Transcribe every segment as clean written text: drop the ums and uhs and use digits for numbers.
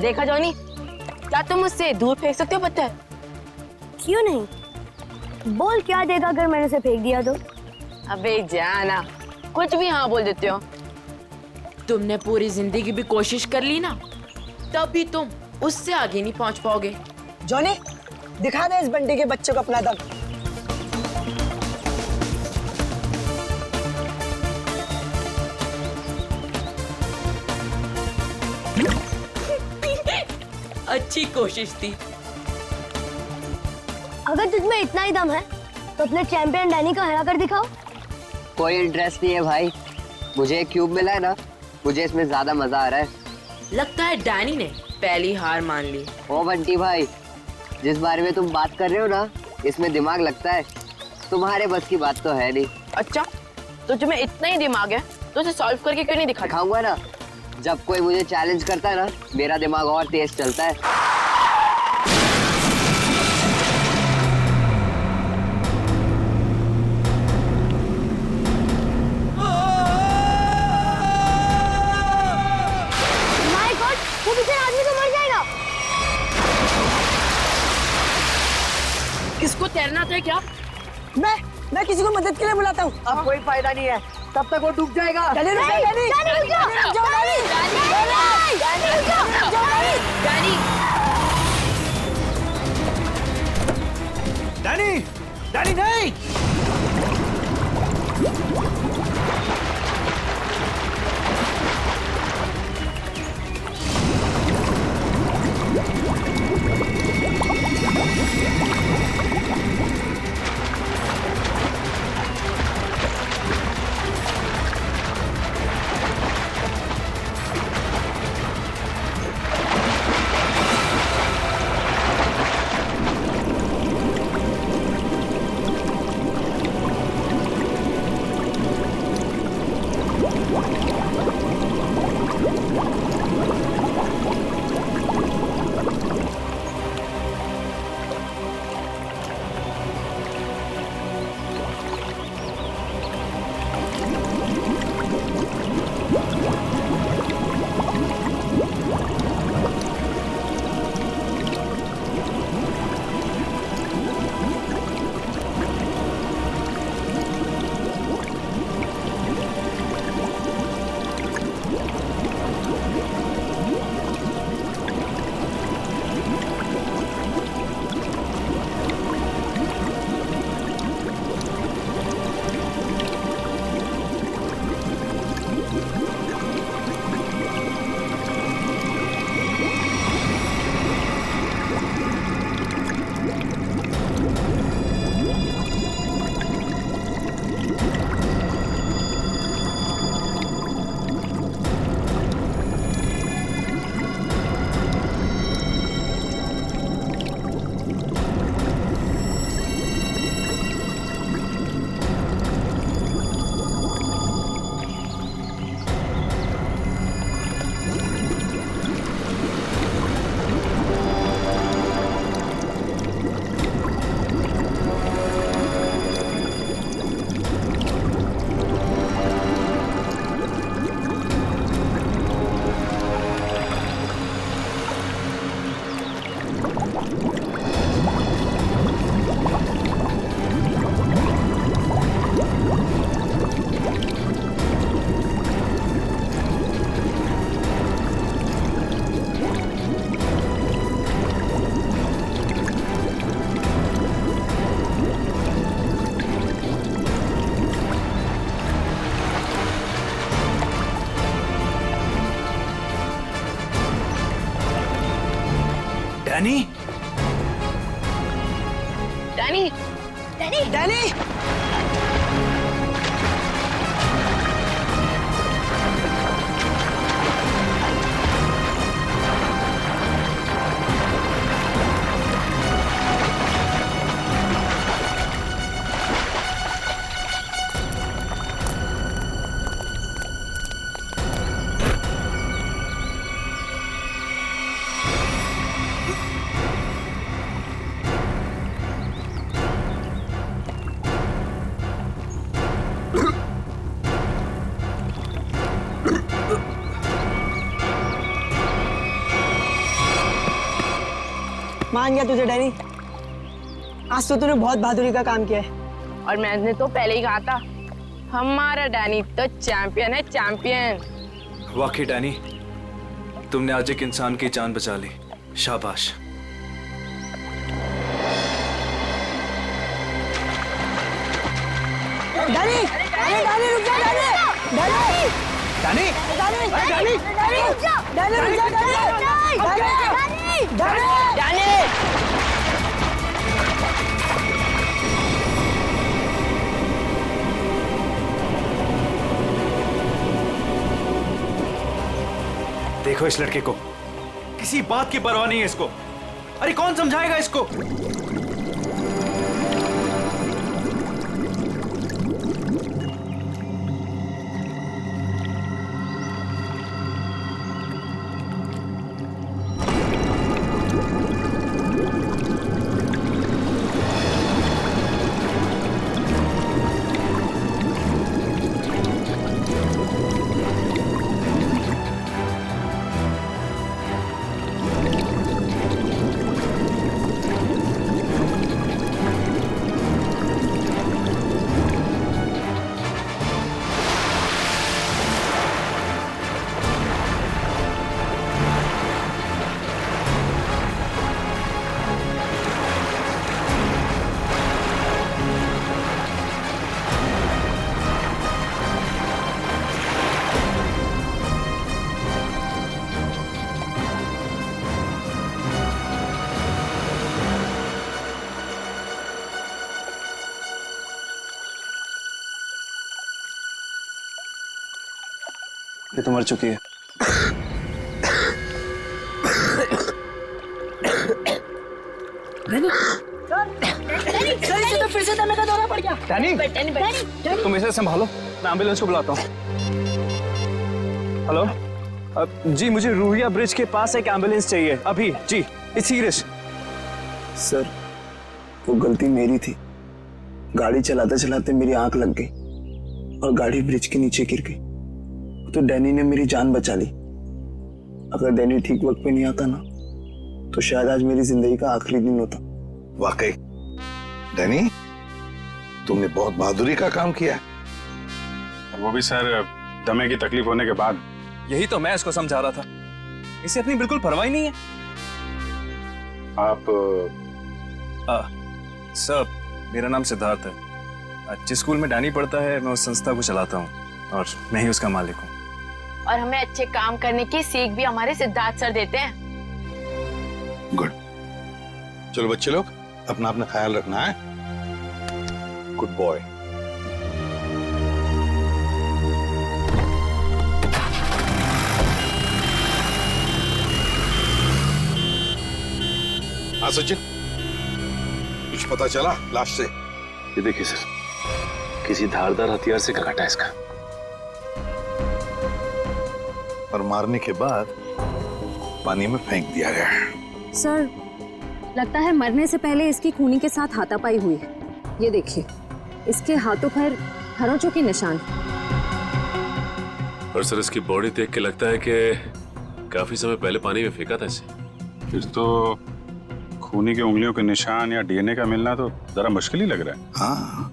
देखा जॉनी, क्या तुम मुझसे दूर फेंक सकते हो पत्थर? क्यों नहीं? बोल क्या देगा अगर मैंने उसे फेंक दिया तो? अबे जाना, कुछ भी हाँ बोल देते हो। तुमने पूरी जिंदगी भी कोशिश कर ली ना, तब भी तुम उससे आगे नहीं पहुंच पाओगे। जॉनी, दिखा दे इस बंटी के बच्चे को अपना दम। अच्छी कोशिश थी। अगर तुझमें इतना ही दम है तो अपने चैंपियन डैनी को हरा कर दिखाओ। कोई इंटरेस्ट नहीं है भाई, मुझे एक क्यूब मिला है ना, मुझे इसमें ज्यादा मजा आ रहा है। लगता है डैनी ने पहली हार मान ली। ओ बंटी भाई, जिस बारे में तुम बात कर रहे हो ना, इसमें दिमाग लगता है, तुम्हारे बस की बात तो है नहीं। अच्छा, तो तुम्हें इतना ही दिमाग है तो उसे सॉल्व करके क्यों नहीं दिखाता? दिखाऊंगा ना, जब कोई मुझे चैलेंज करता है ना, मेरा दिमाग और तेज चलता है। माय गॉड, वो बेचारा आदमी तो मर जाएगा। किसको तैरना आता है क्या? मैं किसी को मदद के लिए बुलाता हूँ। अब कोई फायदा नहीं है, तब तक वो डूब जाएगा। डैनी रुक जाओ, डैनी। डैनी रुक जाओ, डैनी रुक जाओ, डैनी। डैनी रुक जाओ, डैनी, डैनी, डैनी नहीं। डैनी, डैनी, डैनी, डैनी, मान गया तुझे डैनी, आज तो तूने बहुत बहादुरी का काम किया है। और मैंने तो पहले ही कहा था, हमारा डैनी तो चैंपियन है, चैंपियन। वाकई डैनी, तुमने आज एक इंसान की जान बचा ली, शाबाश। डैनी, अरे डैनी रुक जा, Danny, Danny, Danny, Danny, Danny, Danny रुक जा, डैनी रुक जा, डैनी, डैनी, डैनी। देखो इस लड़के को, किसी बात की परवाह नहीं है इसको। अरे कौन समझाएगा इसको? ये तो मर चुकी है। तो फिर से दमे का दौरा पड़ गया। डैनी, तुम इसे संभालो, मैं एम्बुलेंस को बुलाता हूँ। हेलो, जी मुझे रूहिया ब्रिज के पास एक एम्बुलेंस चाहिए अभी। जी, इट्स सीरियस। सर, वो गलती मेरी थी। गाड़ी चलाते चलाते मेरी आंख लग गई और गाड़ी ब्रिज के नीचे गिर गई। तो डैनी ने मेरी जान बचा ली। अगर डैनी ठीक वक्त पे नहीं आता ना, तो शायद आज मेरी जिंदगी का आखिरी दिन होता। वाकई डैनी, तुमने बहुत बहादुरी का काम किया। वो भी सर दमे की तकलीफ होने के बाद। यही तो मैं इसको समझा रहा था, इसे अपनी बिल्कुल परवाह ही नहीं है। आप सर, मेरा नाम सिद्धार्थ है। जिस स्कूल में डैनी पढ़ता है, मैं उस संस्था को चलाता हूँ और मैं ही उसका मालिक हूँ। और हमें अच्छे काम करने की सीख भी हमारे सिद्धार्थ सर देते हैं। गुड। चलो बच्चे लोग, अपना अपना ख्याल रखना है। Good boy. हाँ सचिन, कुछ पता चला लाश से? ये देखिए सर, किसी धारदार हथियार से काटा है इसका। और मारने के बाद पानी में फेंक दिया गया है। सर, लगता है मरने से पहले इसकी खूनी के साथ हाथापाई हुई है। ये देखिए, इसके हाथों पर खरोंचों के निशान। और सर, इसकी बॉडी देख के लगता है कि काफी समय पहले पानी में फेंका था इसे। फिर तो खूनी की उंगलियों के निशान या डीएनए का मिलना तो जरा मुश्किल ही लग रहा है। हाँ,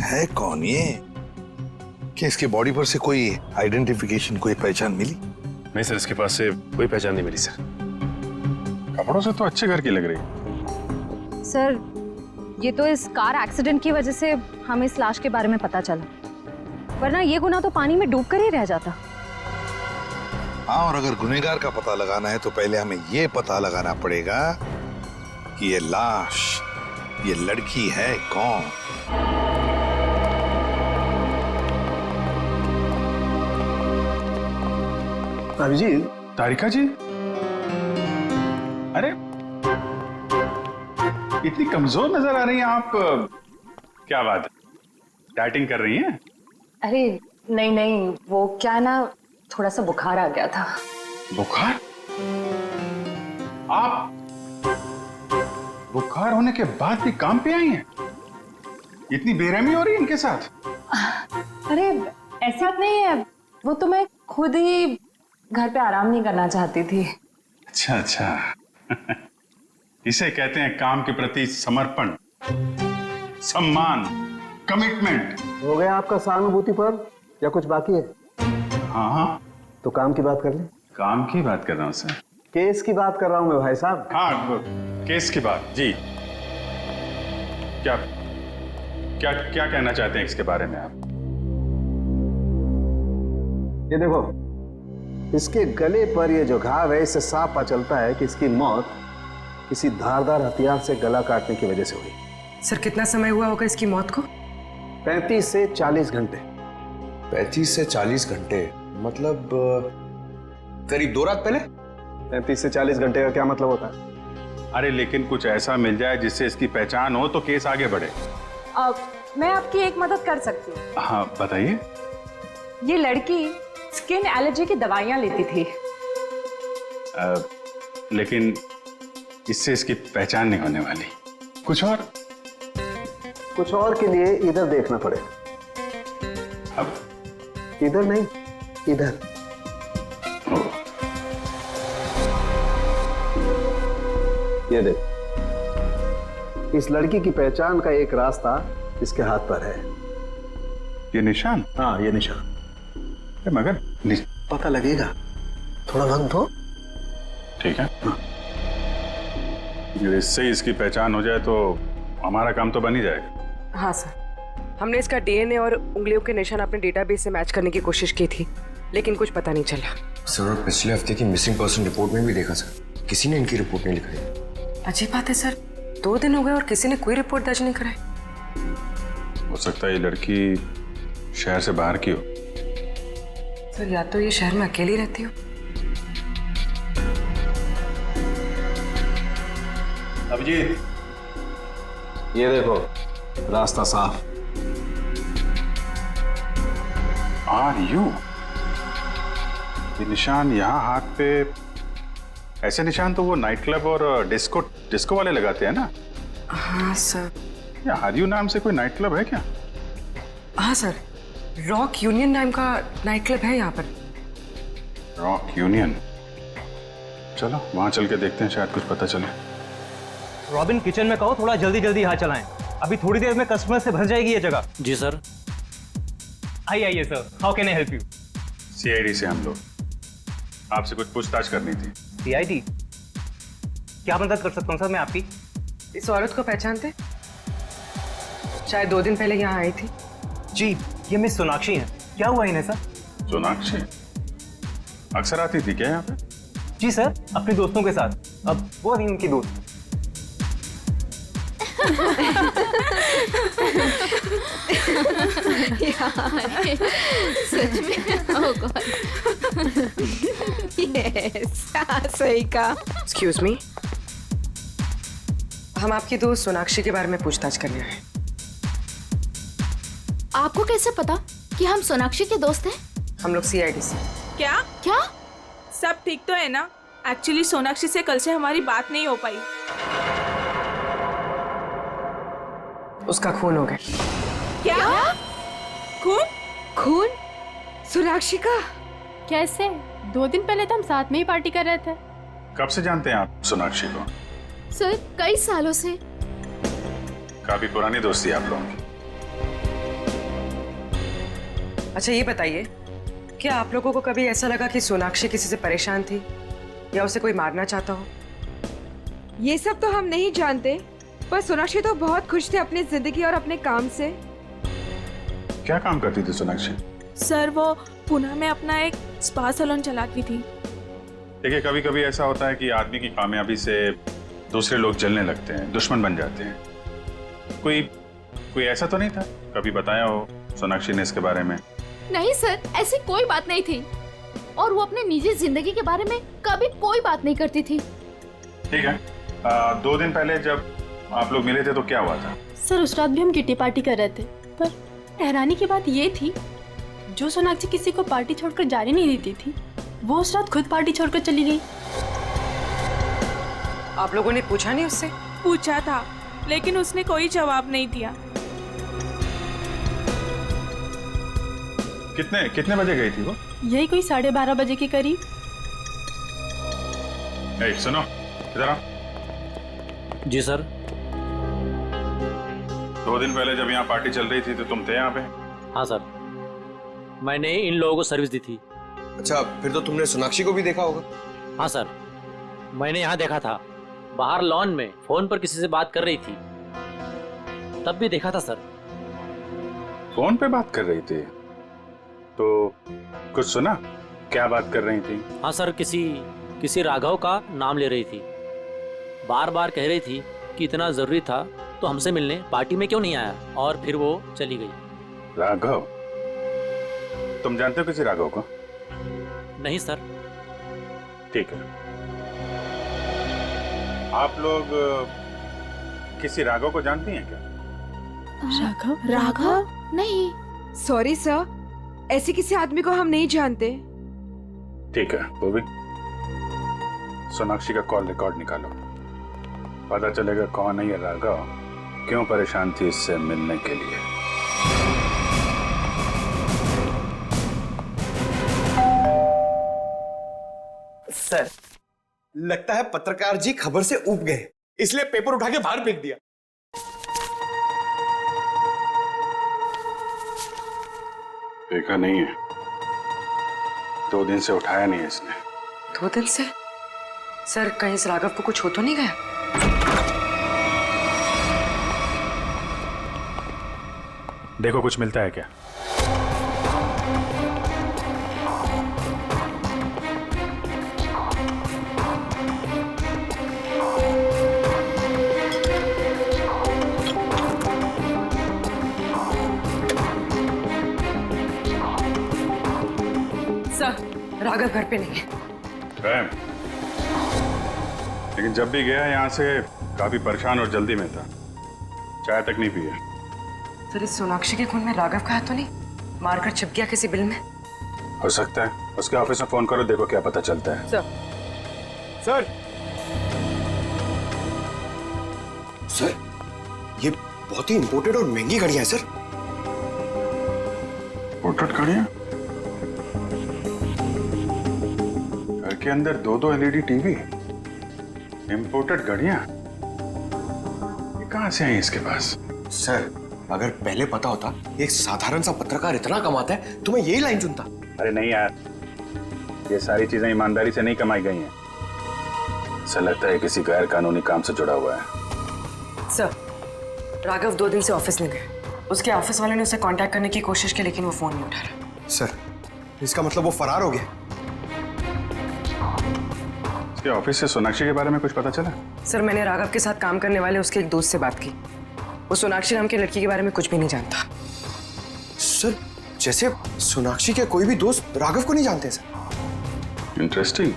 है कौन ये? क्या इसके बॉडी पर से कोई आइडेंटिफिकेशन, कोई पहचान मिली? नहीं सर, इसके पास से कोई पहचान नहीं मिली सर। कपड़ों से तो अच्छे घर की लग रही। सर, ये तो इस कार एक्सीडेंट की वजह से हमें इस लाश के बारे में पता चला, वरना ये गुनाह तो पानी में डूब कर ही रह जाता। हाँ, और अगर गुनहगार का पता लगाना है तो पहले हमें ये पता लगाना पड़ेगा कि ये लाश, ये लड़की है कौन। भाभी जी। तारिका जी, अरे इतनी कमजोर नजर आ रही हैं आप। क्या बात है, डाइटिंग कर रही हैं? अरे नहीं नहीं, वो क्या ना, थोड़ा सा बुखार आ गया था। बुखार? आप बुखार होने के बाद भी काम पे आई हैं? इतनी बेरहमी हो रही है इनके साथ? अरे ऐसी बात नहीं है, वो तो मैं खुद ही घर पे आराम नहीं करना चाहती थी। अच्छा अच्छा। इसे कहते हैं काम के प्रति समर्पण, सम्मान, कमिटमेंट। हो गया आपका सहानुभूति पर या कुछ बाकी है? हाँ हाँ, तो काम की बात कर ले। काम की बात कर रहा हूँ सर। केस की बात कर रहा हूँ मैं भाई साहब। हाँ, केस की बात जी। क्या क्या क्या कहना चाहते हैं इसके बारे में आप? ये देखो, इसके गले पर ये जो घाव है, इससे साफ पता चलता है कि इसकी मौत किसी धारदार हथियार से गला काटने की वजह से हुई। सर कितना समय हुआ होगा इसकी मौत को? 35 से 40 घंटे। 35 से 40 घंटे मतलब करीब 2 रात पहले। 35 से 40 घंटे का क्या मतलब होता है? अरे लेकिन कुछ ऐसा मिल जाए जिससे इसकी पहचान हो तो केस आगे बढ़े। मैं आपकी एक मदद कर सकती हूँ। हाँ बताइए। ये लड़की स्किन एलर्जी की दवाइयाँ लेती थी। लेकिन इससे इसकी पहचान नहीं होने वाली। कुछ और के लिए इधर देखना पड़ेगा। अब इधर नहीं, इधर। ये देख, इस लड़की की पहचान का एक रास्ता इसके हाथ पर है। ये निशान? हाँ, ये निशान। मगर पता लगेगा, थोड़ा वक्त दो। ठीक है। अगर इससे इसकी पहचान हो जाए तो हमारा काम तो बन ही जाएगा। हाँ सर, हमने इसका डीएनए और उंगलियों के निशान अपने डेटाबेस से मैच करने की कोशिश की थी, लेकिन कुछ पता नहीं चला। सर, और पिछले हफ्ते की मिसिंग पर्सन रिपोर्ट में भी देखा सर, किसी ने इनकी रिपोर्ट नहीं लिखाई। अजीब बात है सर, 2 दिन हो गए और किसी ने कोई रिपोर्ट दर्ज नहीं कराई। हो सकता है ये लड़की शहर से बाहर की हो। सर या तो ये शहर में अकेली रहती हो। अभिजीत, ये देखो, रास्ता साफ। यू ये निशान यहाँ हाथ पे, ऐसे निशान तो वो नाइट क्लब और डिस्को वाले लगाते हैं ना? हाँ सर। या आर यू नाम से कोई नाइट क्लब है क्या? हाँ सर, रॉक यूनियन नाम का नाइट क्लब है यहाँ पर। Rock union? चलो वहां चल के देखते हैं, शायद कुछ पता चले। रॉबिन, किचन में कहो थोड़ा जल्दी जल्दी यहाँ चलाएं, अभी थोड़ी देर में कस्टमर से भर जाएगी ये जगह। जी सर। आइए sir, how can I help you? CID से हम लोग, आपसे कुछ पूछताछ करनी थी। सीआईडी? क्या मदद कर सकता हूँ सर मैं आपकी? इस औरत को पहचानते? शायद 2 दिन पहले यहाँ आई थी। जी, ये मिस सोनाक्षी हैं। क्या हुआ इन्हें सर? सोनाक्षी अक्सर आती थी क्या यहाँ पे? जी सर, अपने दोस्तों के साथ। अब वो नहीं उनकी दोस्त। सच में? ओह गॉड। यस, सही कहा। एक्सक्यूज मी, हम आपकी दोस्त सोनाक्षी के बारे में पूछताछ करने आए। आपको कैसे पता कि हम सोनाक्षी के दोस्त हैं? हम लोग सीआईडी से। क्या? सब ठीक तो है ना? एक्चुअली सोनाक्षी से कल से हमारी बात नहीं हो पाई। उसका खून हो गया। क्या? खून? खून? सोनाक्षी का? कैसे? 2 दिन पहले तो हम साथ में ही पार्टी कर रहे थे। कब से जानते हैं आप सोनाक्षी को? सर, कई सालों से। काफी पुरानी दोस्ती है आप लोगों की। अच्छा ये बताइए, क्या आप लोगों को कभी ऐसा लगा कि सोनाक्षी किसी से परेशान थी या उसे कोई मारना चाहता हो? ये सब तो हम नहीं जानते, पर सोनाक्षी तो बहुत खुश थे अपनी जिंदगी और अपने काम से। क्या काम करती थी सोनाक्षी? सर, वो पुणे में अपना एक स्पा सैलून चलाती थी। देखिए, कभी कभी ऐसा होता है कि आदमी की कामयाबी से दूसरे लोग जलने लगते हैं, दुश्मन बन जाते हैं। कोई ऐसा तो नहीं था? कभी बताया हो सोनाक्षी ने इसके बारे में? नहीं सर, ऐसी कोई बात नहीं थी, और वो अपने निजी जिंदगी के बारे में कभी कोई बात नहीं करती थी। ठीक है। 2 दिन पहले जब आप लोग मिले थे तो क्या हुआ था? सर, उस रात भी हम किटी पार्टी कर रहे थे, पर हैरानी की बात ये थी, जो सोनाक्षी किसी को पार्टी छोड़कर जाने नहीं देती थी, वो उस रात खुद पार्टी छोड़कर चली गई। आप लोगों ने पूछा नहीं उससे? पूछा था, लेकिन उसने कोई जवाब नहीं दिया। कितने बजे गई थी वो? यही कोई 12:30 बजे के करीब। सुनो, इधर आओ। जी सर। 2 दिन पहले जब यहाँ पार्टी चल रही थी तो तुम थे यहाँ पे? हाँ सर, मैंने इन लोगों को सर्विस दी थी। अच्छा, फिर तो तुमने सोनाक्षी को भी देखा होगा? हाँ सर, मैंने यहाँ देखा था, बाहर लॉन में फोन पर किसी से बात कर रही थी, तब भी देखा था सर। फोन पे बात कर रही थी तो कुछ सुना? क्या बात कर रही थी? हाँ सर, किसी राघव का नाम ले रही थी, बार बार कह रही थी कि इतना जरूरी था तो हमसे मिलने पार्टी में क्यों नहीं आया, और फिर वो चली गई। राघव? तुम जानते हो किसी राघव को? नहीं सर। ठीक है, आप लोग किसी राघव को जानती हैं क्या? राघव? राघव? नहीं। सॉरी सर, ऐसे किसी आदमी को हम नहीं जानते। ठीक है, वो भी सोनाक्षी का कॉल रिकॉर्ड निकालो, पता चलेगा कौन है ये राघव, क्यों परेशान थी इससे मिलने के लिए। सर, लगता है पत्रकार जी खबर से ऊब गए, इसलिए पेपर उठा के बाहर फेंक दिया। देखा नहीं है, 2 दिन से उठाया नहीं है इसने। 2 दिन से? सर, कहीं इस राघव को कुछ हो तो नहीं गया? देखो कुछ मिलता है क्या? सर, राघव घर पे नहीं है। लेकिन जब भी गया यहाँ से काफी परेशान और जल्दी में था, चाय तक नहीं पिया। सर, इस सोनाक्षी के खून में राघव का हाथ तो नहीं? मारकर छिप गया किसी बिल में? हो सकता है, उसके ऑफिस में फोन करो, देखो क्या पता चलता है। सर, सर, ये बहुत ही इंपोर्टेड और महंगी घड़ियां हैं सर। इंपोर्टेड घड़ियां? घर के अंदर 2-2 LED टीवी, इंपोर्टेड घड़ियां, ये कहां से आई इसके पास? सर, अगर पहले पता होता एक साधारण सा पत्रकार इतना कमाता है तो मैं यही लाइन चुनता। अरे नहीं यार, ये सारी चीजें ईमानदारी से नहीं कमाई गई हैं। ऐसा लगता है किसी गैर कानूनी काम से जुड़ा हुआ है। सर, राघव 2 दिन से ऑफिस नहीं गया। उसके ऑफिस वाले ने उसे कांटेक्ट करने की कोशिश की, लेकिन वो फोन नहीं उठा रहा। सर, इसका मतलब वो फरार हो गया? उसके ऑफिस से सोनाक्षी के बारे में कुछ पता चला? सर, मैंने राघव के साथ काम करने वाले उसके एक दोस्त से बात की, वो सोनाक्षी नाम की लड़की के बारे में कुछ भी नहीं जानता। सर, जैसे सोनाक्षी के कोई भी दोस्त राघव को नहीं जानते सर। इंटरेस्टिंग,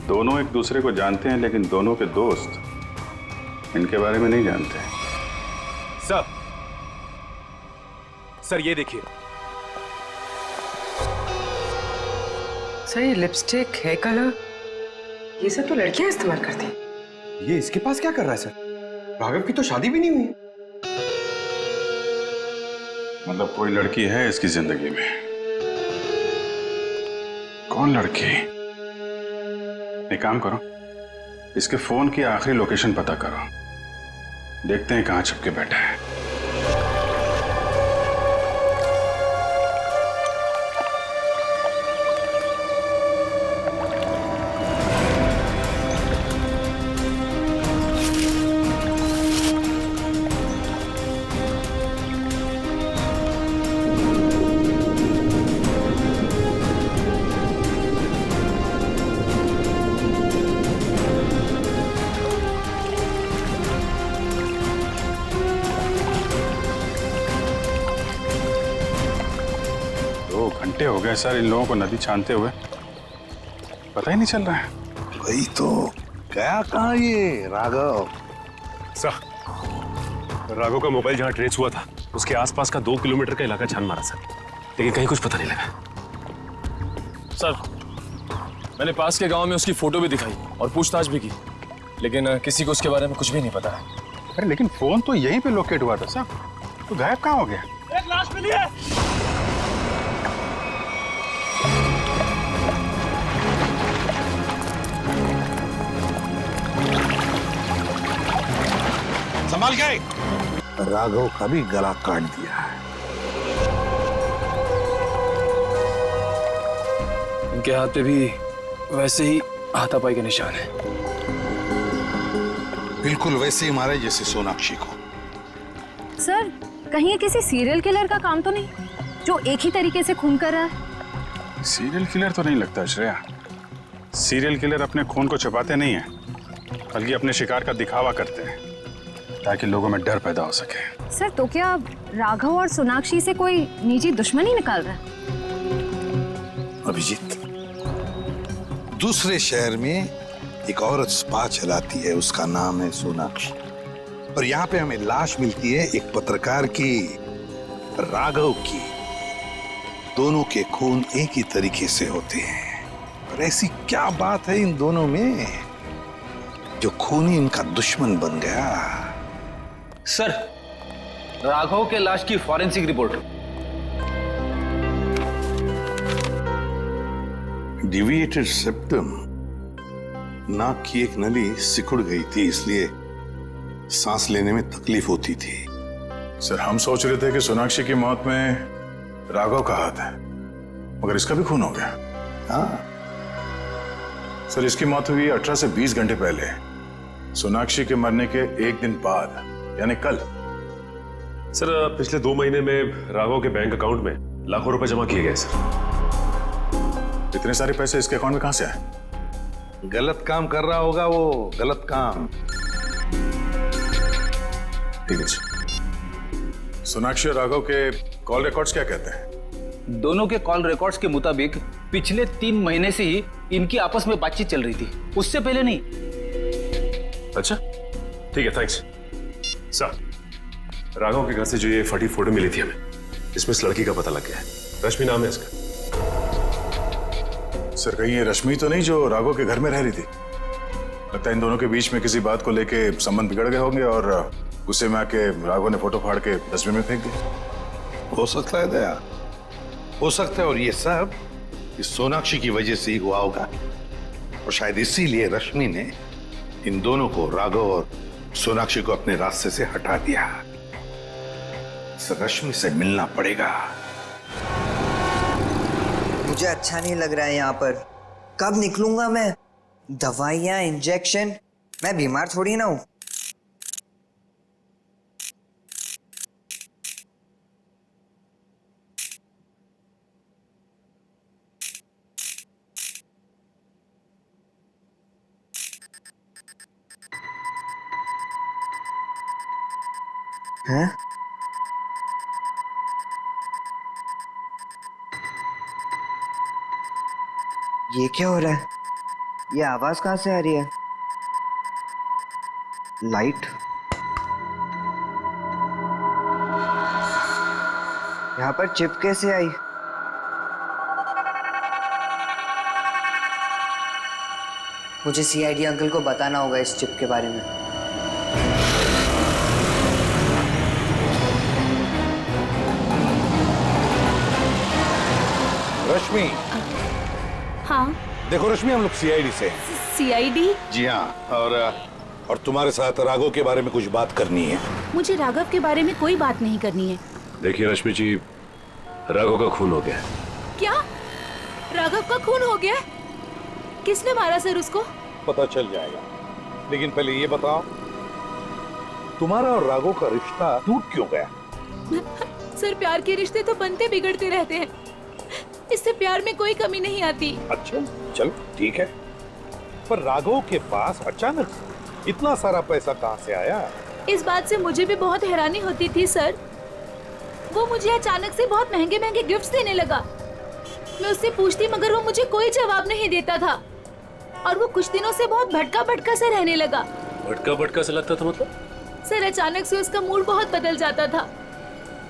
दोनों एक दूसरे को जानते हैं लेकिन दोनों के दोस्त इनके बारे में नहीं जानते। सर ये देखिए। सर, ये लिपस्टिक, हेयर कलर, ये सब तो लड़कियां इस्तेमाल करती हैं। ये इसके पास क्या कर रहा है सर? राघव की तो शादी भी नहीं हुई। मतलब कोई लड़की है इसकी जिंदगी में? कौन लड़की? एक काम करो, इसके फोन की आखिरी लोकेशन पता करो, देखते हैं कहां छुप के बैठा है। घंटे हो गए सर इन लोगों को नदी छानते हुए, पता ही नहीं चल रहा है। वही तो, गया कहाँ ये राघव? सर, राघव का मोबाइल जहाँ ट्रेस हुआ था उसके आसपास का 2 किलोमीटर का इलाका छान मारा सर, लेकिन कहीं कुछ पता नहीं लगा। सर, मैंने पास के गांव में उसकी फोटो भी दिखाई और पूछताछ भी की, लेकिन किसी को उसके बारे में कुछ भी नहीं पता है। अरे लेकिन फोन तो यहीं पे लोकेट हुआ था सर, तो गायब कहाँ हो गया? एक लाश मिली है। संभाल गए। राघव का भी गला काट दिया है। इनके हाथ पे भी वैसे ही हाथापाई के निशान है। बिल्कुल वैसे ही मारे जैसे सोनाक्षी को। सर, कहीं ये किसी सीरियल किलर का काम तो नहीं, जो एक ही तरीके से खून कर रहा है? सीरियल किलर तो नहीं लगता श्रेया। सीरियल किलर अपने खून को छुपाते नहीं हैं, बल्कि अपने शिकार का दिखावा करते हैं ताकि लोगों में डर पैदा हो सके। सर, तो क्या राघव और सोनाक्षी से कोई निजी दुश्मनी निकाल रहा है? अभिजीत, दूसरे शहर में एक औरत स्पा चलाती है, उसका नाम है सोनाक्षी। और यहाँ पे हमें लाश मिलती है एक पत्रकार की, राघव की। दोनों के खून एक ही तरीके से होते हैं। और ऐसी क्या बात है इन दोनों में जो खूनी इनका दुश्मन बन गया? सर, राघव के लाश की फॉरेंसिक रिपोर्ट। डिविएटेड सेप्टम, नाक की एक नली सिकुड़ गई थी, इसलिए सांस लेने में तकलीफ होती थी। सर, हम सोच रहे थे कि सोनाक्षी की मौत में राघव का हाथ है, मगर इसका भी खून हो गया। हाँ सर, इसकी मौत हुई 18 से 20 घंटे पहले, सोनाक्षी के मरने के एक दिन बाद, यानी कल। सर, पिछले 2 महीने में राघव के बैंक अकाउंट में लाखों रुपए जमा किए गए सर। इतने सारे पैसे इसके अकाउंट में कहां से आए? गलत काम कर रहा होगा वो, गलत काम। ठीक है। सोनाक्षी और राघव के कॉल रिकॉर्ड्स क्या कहते हैं? दोनों के कॉल रिकॉर्ड्स के मुताबिक पिछले 3 महीने से ही इनकी आपस में बातचीत चल रही थी, उससे पहले नहीं। अच्छा, ठीक है, थैंक्स। सर, राघव के घर से जो ये फटी फोटो मिली थी हमें, इसमें इस लड़की का पता लग गया है। रश्मि नाम है इसका। सर, कहीं ये रश्मि तो नहीं जो राघव के घर में रह रही थी? लगता है इन दोनों के बीच में किसी बात को लेके संबंध बिगड़ गए होंगे और गुस्से में आके राघव ने फोटो फाड़ के डस्टबिन में फेंक दिया। हो सकता है दया, हो सकता है। और ये सब इस सोनाक्षी की वजह से ही हुआ होगा। और शायद इसीलिए रश्मि ने इन दोनों को, राघव और सोनाक्षी को, अपने रास्ते से हटा दिया। इस रश्मि से मिलना पड़ेगा। मुझे अच्छा नहीं लग रहा है यहाँ पर। कब निकलूंगा मैं? दवाइयाँ, इंजेक्शन, मैं बीमार थोड़ी ना हूँ। हैं? ये क्या हो रहा है? ये आवाज कहाँ से आ रही है? लाइट? यहाँ पर चिप कैसे आई? मुझे सीआईडी अंकल को बताना होगा इस चिप के बारे में। रश्मि। हाँ। देखो रश्मि, हम लोग सीआईडी से। सीआईडी? जी हाँ। और तुम्हारे साथ राघव के बारे में कुछ बात करनी है। मुझे राघव के बारे में कोई बात नहीं करनी है। देखिए रश्मि जी, राघव का खून हो गया। क्या? राघव का खून हो गया? किसने मारा सर उसको? पता चल जाएगा, लेकिन पहले ये बताओ, तुम्हारा और राघव का रिश्ता टूट क्यों गया? सर, प्यार के रिश्ते तो बनते बिगड़ते रहते हैं, इससे प्यार में कोई कमी नहीं आती। अच्छा, चलो ठीक है, पर राघव के पास अचानक इतना सारा पैसा कहाँ से आया? इस बात से मुझे भी बहुत हैरानी होती थी सर। वो मुझे अचानक से बहुत महंगे महंगे गिफ्ट्स देने लगा। मैं उससे पूछती मगर वो मुझे कोई जवाब नहीं देता था, और वो कुछ दिनों से बहुत भटका भटका सा रहने लगा। भटका भटका सा लगता था मतलब? सर, अचानक से उसका मूड बहुत बदल जाता था।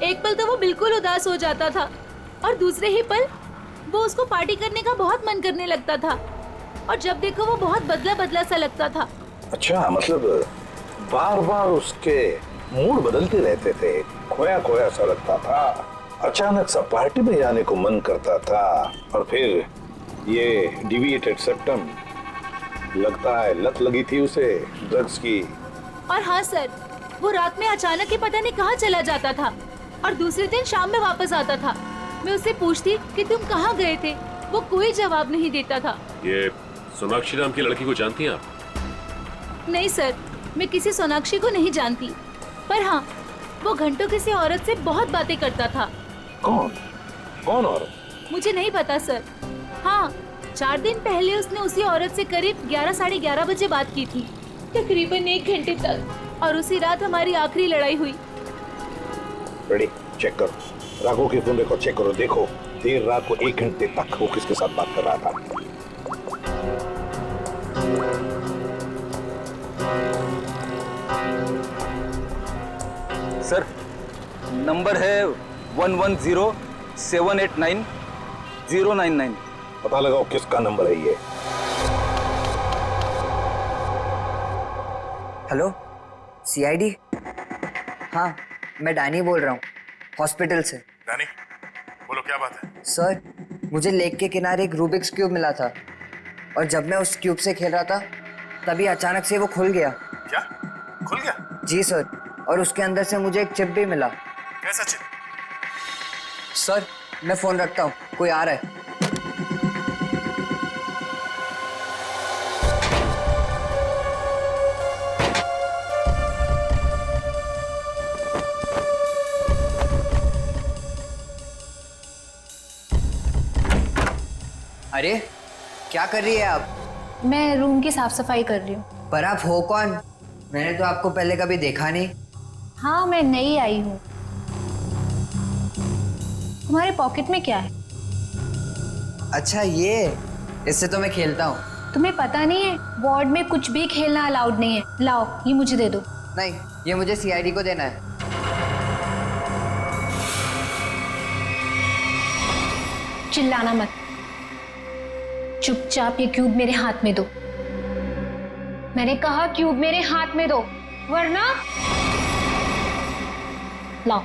एक पल तो वो बिल्कुल उदास हो जाता था, और दूसरे ही पल वो उसको पार्टी करने का बहुत मन करने लगता था, और जब देखो वो बहुत बदला बदला सा लगता था। अच्छा, मतलब बार बार उसके मूड बदलते रहते थे, खोया खोया सा लगता था, अचानक सा पार्टी में जाने को मन करता था, और फिर ये डिविएटेड सेप्टम, लगता है लत लगी थी उसे ड्रग्स की। और हाँ सर, वो रात में अचानक ही पता नहीं कहाँ चला जाता था और दूसरे दिन शाम में वापस आता था। मैं उससे पूछती कि तुम कहाँ गए थे, वो कोई जवाब नहीं देता था। ये सोनाक्षी नाम की लड़की को जानती हैं आप? नहीं सर, मैं किसी सोनाक्षी को नहीं जानती, पर हाँ, वो घंटों किसी औरत से बहुत बातें करता था। कौन कौन औरत? मुझे नहीं पता सर। हाँ, 4 दिन पहले उसने उसी औरत से करीब 11 साढ़े 11 बजे बात की थी, तकरीबन 1 घंटे तक, और उसी रात हमारी आखिरी लड़ाई हुई। रेडी, चेक करो राघव के फोन रिकॉर्ड चेक करो, देखो देर रात को 1 घंटे तक वो किसके साथ बात कर रहा था। सर, नंबर है 110789 पता लगाओ किसका नंबर है ये। Hello, CID? हाँ, मैं डैनी बोल रहा हूँ, हॉस्पिटल से। डैनी, बोलो क्या बात है? सर, मुझे लेक के किनारे एक रूबिक्स क्यूब मिला था और जब मैं उस क्यूब से खेल रहा था तभी अचानक से वो खुल गया। क्या खुल गया? जी सर, और उसके अंदर से मुझे एक चिप भी मिला। कैसा चिप? सर, मैं फोन रखता हूँ, कोई आ रहा है। अरे, क्या कर रही है आप? मैं रूम की साफ सफाई कर रही हूँ। पर आप हो कौन? मैंने तो आपको पहले कभी देखा नहीं। हाँ, मैं नई आई हूँ। तुम्हारे पॉकेट में क्या है? अच्छा, ये इससे तो मैं खेलता हूँ। तुम्हें पता नहीं है, वार्ड में कुछ भी खेलना अलाउड नहीं है। लाओ, ये मुझे दे दो। नहीं, ये मुझे सीआईडी को देना है। चिल्लाना मत, चुपचाप ये क्यूब मेरे हाथ में दो। मैंने कहा क्यूब मेरे हाथ में दो, वरना लाओ।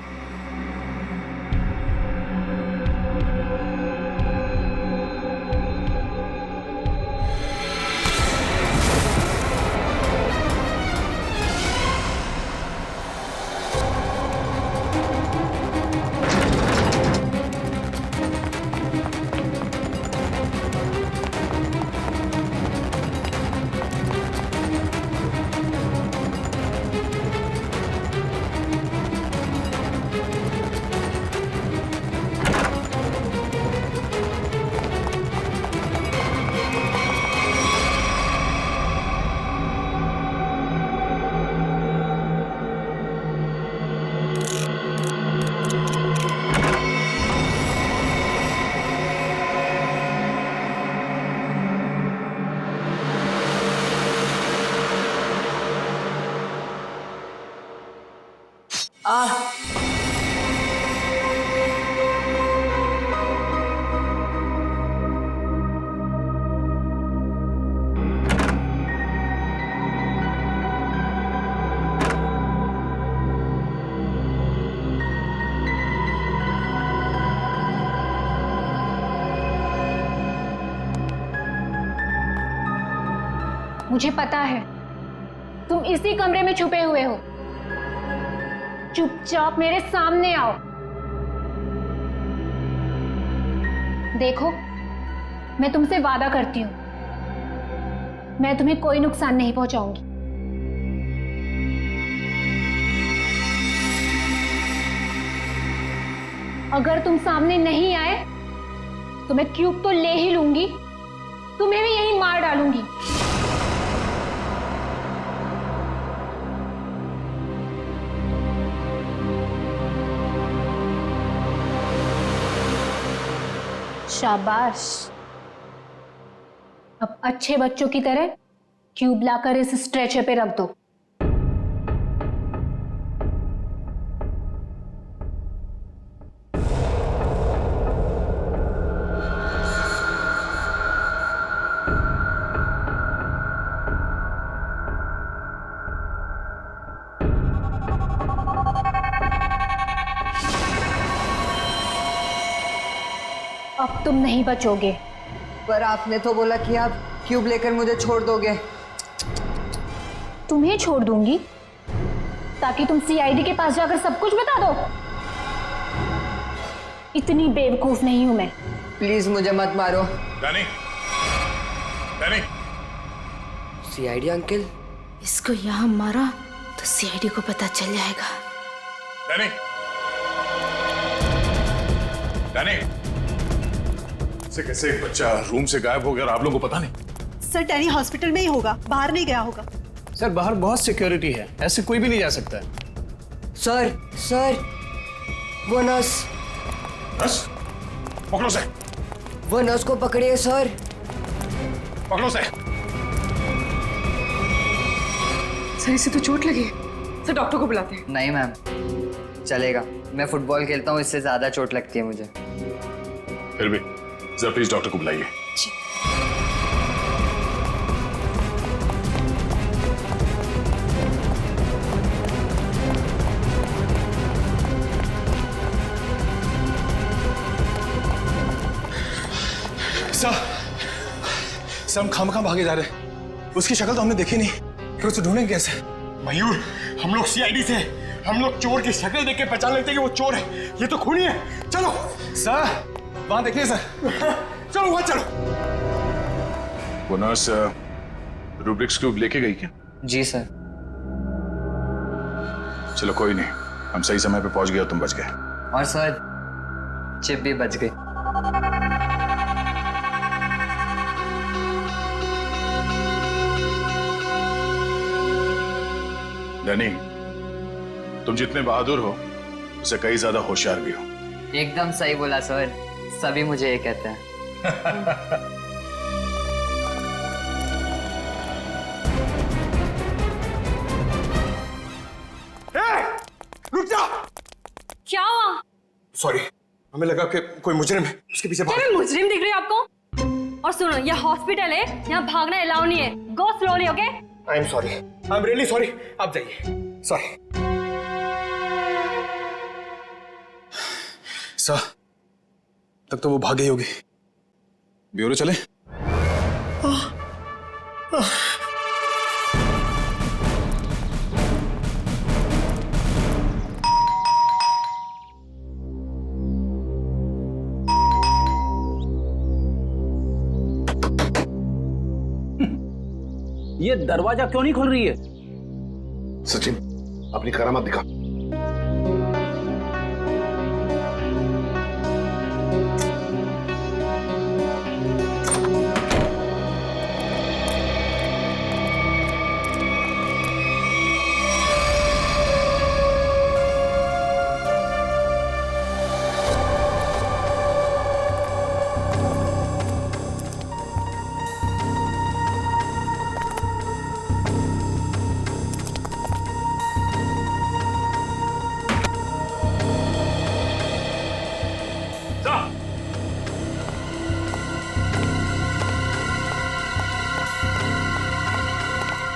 मुझे पता है तुम इसी कमरे में छुपे हुए हो। चुपचाप मेरे सामने आओ। देखो, मैं तुमसे वादा करती हूं, मैं तुम्हें कोई नुकसान नहीं पहुंचाऊंगी। अगर तुम सामने नहीं आए तो मैं क्यूब तो ले ही लूंगी, तुम्हें भी यहीं मार डालूंगी। शाबाश, अब अच्छे बच्चों की तरह क्यूब लाकर इस स्ट्रेचर पे रख दो। अब तुम नहीं बचोगे। पर आपने तो बोला कि आप क्यूब लेकर मुझे छोड़ दोगे। तुम्हें छोड़ दूंगी? ताकि तुम सीआईडी के पास जाकर सब कुछ बता दो? इतनी बेवकूफ नहीं हूं मैं। प्लीज मुझे मत मारो। Danny, Danny. CID uncle? इसको यहाँ मारा तो सीआईडी को पता चल जाएगा। डैनी, डैनी, से कैसे एक बच्चा रूम से गायब हो गया और आप लोगों को पता नहीं? सर डैनी हॉस्पिटल में ही होगा, बाहर नहीं गया होगा। सर बाहर बहुत सिक्योरिटी है, ऐसे कोई भी नहीं जा सकता है। सर वो नर्स। नर्स? पकड़ो से। वो नर्स को पकड़िए सर। पकड़ो से। सर इसे तो चोट लगी। सर डॉक्टर को बुलाते हैं। नहीं मैम, चलेगा, मैं फुटबॉल खेलता हूँ, इससे ज्यादा चोट लगती है मुझे। फिर भी जरा प्लीज डॉक्टर को बुलाइए। सर हम खामखा भागे जा रहे हैं। उसकी शक्ल तो हमने देखी नहीं, फिर उसे ढूंढेंगे कैसे? मयूर, हम लोग सीआईडी से, हम लोग चोर की शक्ल देख के पहचान लेते हैं कि वो चोर है। ये तो खूनी है। चलो सर, वहां देखिए सर। चलो वहां चलो। वो नर्स रूब्रिक्स क्यूब लेके गई क्या? जी सर। चलो कोई नहीं, हम सही समय पे पहुंच गए और तुम बच गए। और सर चिप भी बच गई। डैनी, तुम जितने बहादुर हो उससे कई ज्यादा होशियार भी हो। एकदम सही बोला सर, सभी मुझे ये कहते हैं। रुक जा। क्या हुआ? सॉरी, हमें लगा कि कोई मुजरिम है, उसके पीछे भाग। क्या मैं मुजरिम दिख रही हूँ आपको? और सुनो, ये हॉस्पिटल है, यहाँ भागना अलाउ नहीं है। गो slowly, okay? I am sorry, I am really sorry. आप जाइए। सॉरी सर, तब तो वो भाग गई होगी। ब्यूरो चले? ये दरवाजा क्यों नहीं खुल रही है? सचिन, अपनी करामत दिखा।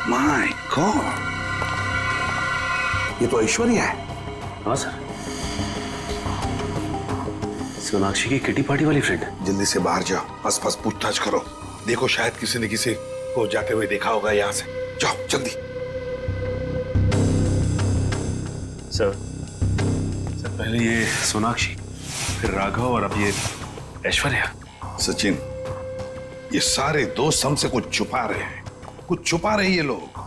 माय गॉड, ये तो ऐश्वर्या है। हाँ सर, सोनाक्षी की किटी पार्टी वाली फ्रेंड। जल्दी से बाहर जाओ, आसपास पूछताछ करो, देखो शायद किसी ने किसी को जाते हुए देखा होगा यहाँ से। जाओ जल्दी। सर पहले ये सोनाक्षी, फिर राघव और अब ये ऐश्वर्या। सचिन, ये सारे दोस्त हमसे कुछ छुपा रहे हैं, कुछ छुपा रहे ये लोग।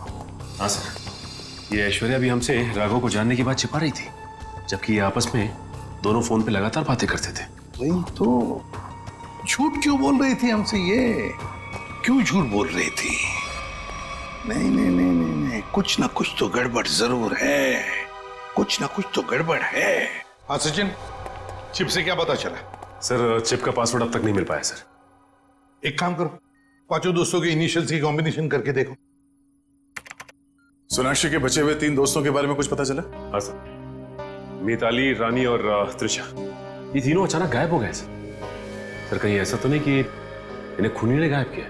हाँ सर, ये ऐश्वर्या भी हमसे राघव को जानने की बात छिपा रही थी, जबकि ये आपस में दोनों फोन पे लगातार बातें करते थे। वही तो, झूठ क्यों बोल रही थी हमसे? ये क्यों झूठ बोल रही थी? नहीं नहीं नहीं नहीं नहीं, कुछ ना कुछ तो गड़बड़ जरूर है, कुछ ना कुछ तो गड़बड़ है। हाँ सचिन, चिप से क्या पता चला? सर चिप का पासवर्ड अब तक नहीं मिल पाया सर। एक काम करो, पांचों दोस्तों के इनिशियल्स की कॉम्बिनेशन करके देखो। सोनाक्षी के बचे हुए 3 दोस्तों के बारे में कुछ पता चला? हाँ सर, मिताली, रानी और त्रिशा, ये तीनों अचानक गायब हो गए सर। कहीं ऐसा तो नहीं कि इन्हें खूनी ने गायब किया?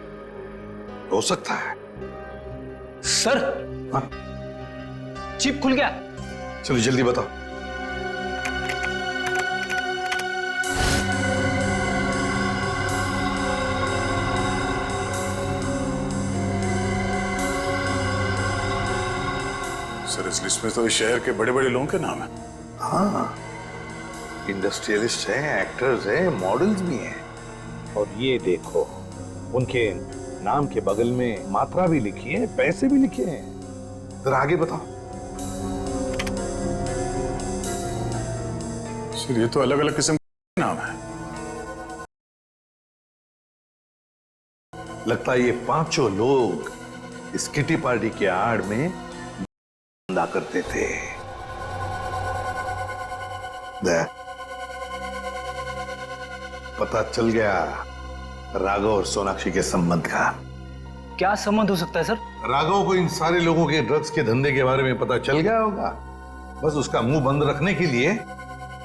हो सकता है सर। हाँ? चिप खुल गया। चलो जल्दी बताओ। सर इस लिस्ट में तो इस शहर के बड़े बड़े लोगों के नाम है। हाँ, इंडस्ट्रियलिस्ट हैं, एक्टर्स हैं, मॉडल्स भी हैं। और ये देखो, उनके नाम के बगल में मात्रा भी लिखी है, पैसे भी लिखे हैं। जरा आगे बताओ। सर ये तो अलग अलग किस्म के नाम है। लगता है ये पांचों लोग इस किटी पार्टी के आड़ में धंधा करते थे। पता चल गया राघव और सोनाक्षी के संबंध का। क्या संबंध हो सकता है सर? राघव को इन सारे लोगों के ड्रग्स के धंधे के बारे में पता चल गया होगा। बस उसका मुंह बंद रखने के लिए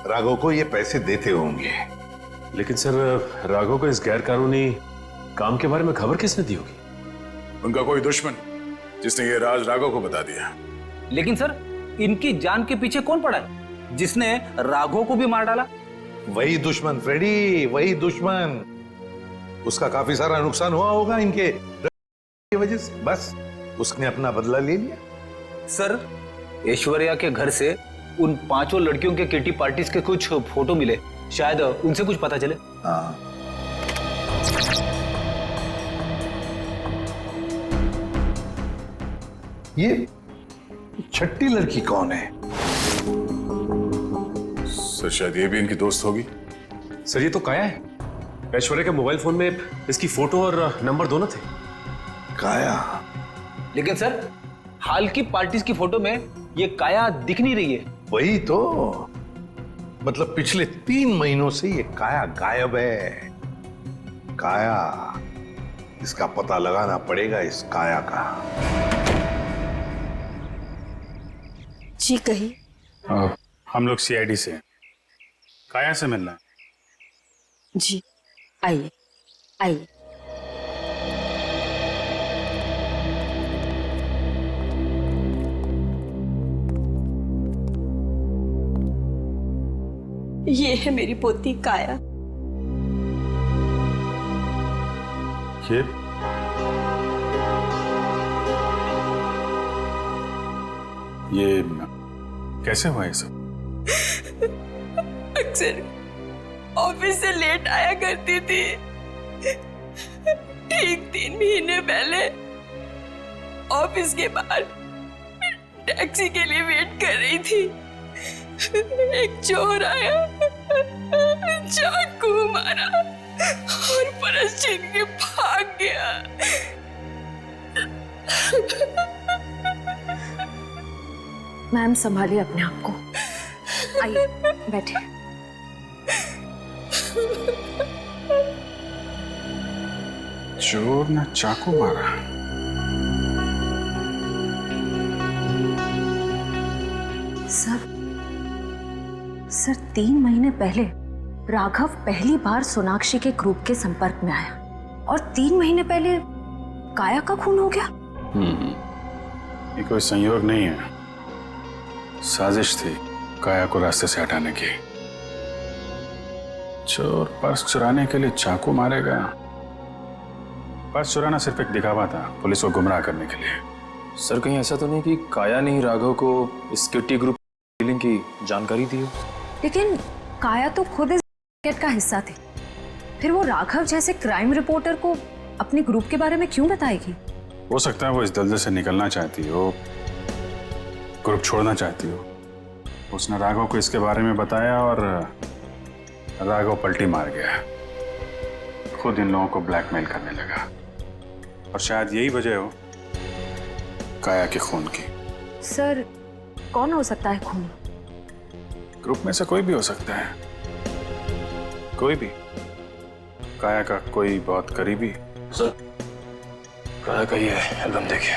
राघव को ये पैसे देते होंगे। लेकिन सर राघव को इस गैर कानूनी काम के बारे में खबर किसने दी होगी? उनका कोई दुश्मन जिसने ये राज राघव को बता दिया। लेकिन सर इनकी जान के पीछे कौन पड़ा है जिसने राघव को भी मार डाला? वही दुश्मन फ्रेडी, वही दुश्मन। उसका काफी सारा नुकसान हुआ होगा इनके की वजह से, बस उसने अपना बदला ले लिया। सर ऐश्वर्या के घर से उन पांचों लड़कियों के किटी पार्टीज के कुछ फोटो मिले, शायद उनसे कुछ पता चले। हाँ। ये छठी लड़की कौन है? सर शायद ये भी इनकी दोस्त होगी। सर ये तो काया है। ऐश्वर्या के मोबाइल फोन में इसकी फोटो और नंबर दोनों थे। काया? लेकिन सर हाल की पार्टीज की फोटो में ये काया दिख नहीं रही है। वही तो, मतलब पिछले 3 महीनों से ये काया गायब है। काया, इसका पता लगाना पड़ेगा, इस काया का। जी कही। हम लोग सीआईडी से हैं। काया से मिलना है। जी आइए आइए। ये है मेरी पोती काया। ये कैसे हुआ ये सब? अक्सर ऑफिस से लेट आया करती थी। ठीक 3 महीने पहले ऑफिस के बाहर टैक्सी के लिए वेट कर रही थी। एक चोर आया, चाकू मारा और परस छीन के भाग गया। मैम संभालिए अपने आप को। आइए बैठे। चोर ने चाकू मारा। सर 3 महीने पहले राघव पहली बार सोनाक्षी के ग्रुप के संपर्क में आया और 3 महीने पहले काया का खून हो गया। ये कोई संयोग नहीं है, साजिश थी काया को रास्ते से हटाने की। चोर पर्स चुराने के लिए चाकू मारेगा। पर्स चुराना सिर्फ एक दिखावा था, पुलिस को गुमराह करने के लिए। सर कहीं ऐसा तो नहीं कि काया ने ही राघव को इस किटी ग्रुप डीलिंग की जानकारी दी हो? लेकिन काया तो खुद इस रैकेट का हिस्सा थी, फिर वो राघव जैसे क्राइम रिपोर्टर को अपने ग्रुप के बारे में क्यों बताएगी? हो सकता है वो इस दलदल से निकलना चाहती हो, ग्रुप छोड़ना चाहती हो। उसने राघव को इसके बारे में बताया और राघव पलटी मार गया, खुद इन लोगों को ब्लैकमेल करने लगा। और शायद यही वजह हो काया के खून की। सर कौन हो सकता है खून? ग्रुप में से कोई भी हो सकता है, कोई भी। काया का कोई बहुत करीबी। सर काया का ये एल्बम देखिए।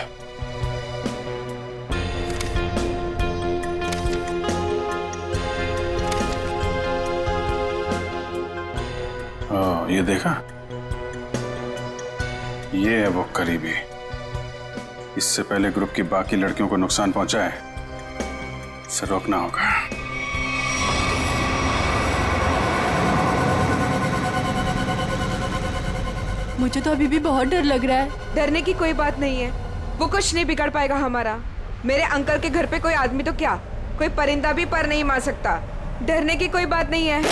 ये देखा, ये है वो करीबी। इससे पहले ग्रुप की बाकी लड़कियों को नुकसान पहुंचा है, इसे रोकना होगा। मुझे तो अभी भी बहुत डर लग रहा है। डरने की कोई बात नहीं है, वो कुछ नहीं बिगाड़ पाएगा हमारा। मेरे अंकल के घर पे कोई आदमी तो क्या, कोई परिंदा भी पर नहीं मार सकता। डरने की कोई बात नहीं है।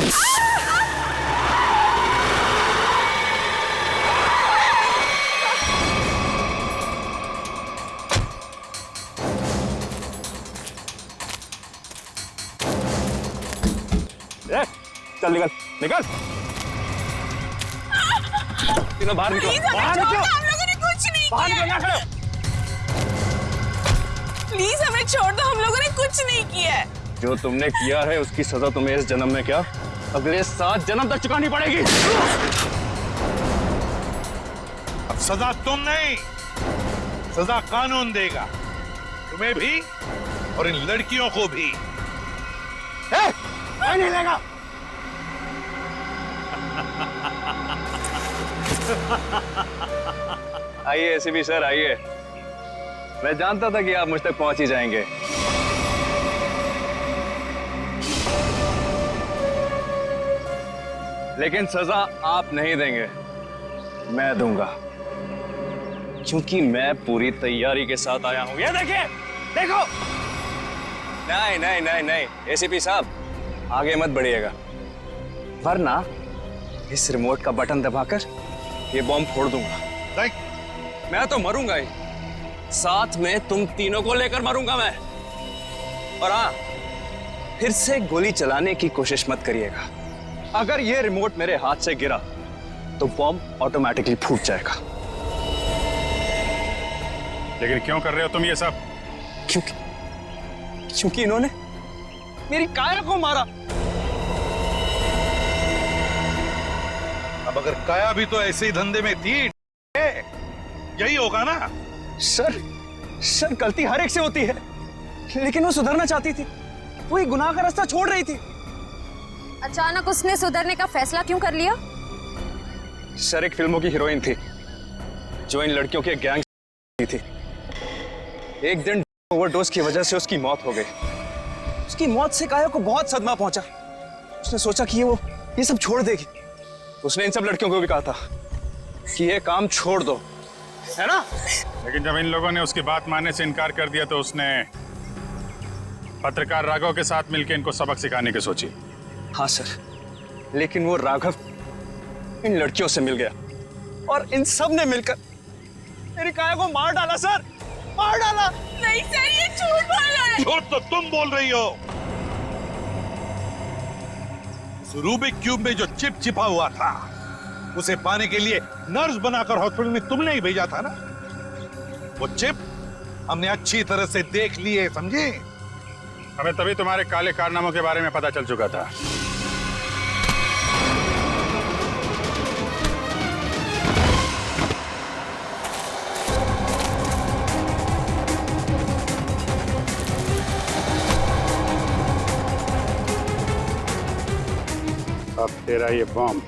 चल निकल निकल, तीनों बाहर निकलो, बाहर निकलो। हम लोगों ने कुछ नहीं बाहर किया। निकल, खड़े। प्लीज हमें छोड़ दो, हम लोगों ने कुछ नहीं किया है। जो तुमने किया है उसकी सजा तुम्हें इस जन्म में क्या, अगले 7 जन्म तक चुकानी पड़ेगी। अब सजा तुम नहीं, सजा कानून देगा, तुम्हें भी और इन लड़कियों को भी। नहीं लेगा। आइए एसीपी सर, आइए। मैं जानता था कि आप मुझ तक पहुंच ही जाएंगे। लेकिन सजा आप नहीं देंगे, मैं दूंगा, क्योंकि मैं पूरी तैयारी के साथ आया हूं। ये देखिए, देखो। नहीं नहीं नहीं नहीं एसीपी साहब, आगे मत बढ़िएगा, वरना इस रिमोट का बटन दबाकर ये बॉम्ब फोड़ दूंगा। मैं तो मरूंगा ही, साथ में तुम तीनों को लेकर मरूंगा मैं। और हाँ, फिर से गोली चलाने की कोशिश मत करिएगा। अगर ये रिमोट मेरे हाथ से गिरा तो बॉम्ब ऑटोमेटिकली फूट जाएगा। लेकिन क्यों कर रहे हो तुम ये सब? क्योंकि इन्होंने मेरी काया को मारा। अब अगर काया भी तो ऐसे ही धंधे में थी, यही होगा ना? सर गलती हर एक से होती है, लेकिन वो सुधरना चाहती थी, वो एक गुनाह का रास्ता छोड़ रही थी। अचानक उसने सुधरने का फैसला क्यों कर लिया? सर एक फिल्मों की हीरोइन थी जो इन लड़कियों के गैंग थी। एक दिन ओवरडोज की वजह से उसकी मौत हो गई। उसकी मौत से काया को बहुत सदमा पहुंचा। उसने सोचा कि वो ये सब छोड़ देगी। उसने इन सब लड़कियों को भी कहा था कि ये काम छोड़ दो, है ना? लेकिन जब इन लोगों ने उसकी बात मानने से इनकार कर दिया तो उसने पत्रकार राघव के साथ मिलकर इनको सबक सिखाने की सोची। हाँ सर, लेकिन वो राघव इन लड़कियों से मिल गया और इन सब ने मिलकर मेरी काया को मार डाला। सर, मार डाला। नहीं सर, ये झूठ बोल रहा है। झूठ तो तुम बोल रही हो। रूबिक क्यूब में जो चिप छिपा हुआ था, उसे पाने के लिए नर्स बनाकर हॉस्पिटल में तुमने ही भेजा था ना? वो चिप हमने अच्छी तरह से देख लिए, समझे? हमें तभी तुम्हारे काले कारनामों के बारे में पता चल चुका था। अब तेरा ये बॉम्ब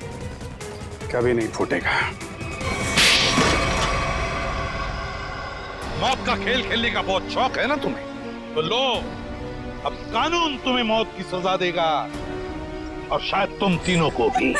कभी नहीं फूटेगा। मौत का खेल खेलने का बहुत शौक है ना तुम्हें, तो लो, अब कानून तुम्हें मौत की सजा देगा, और शायद तुम तीनों को भी।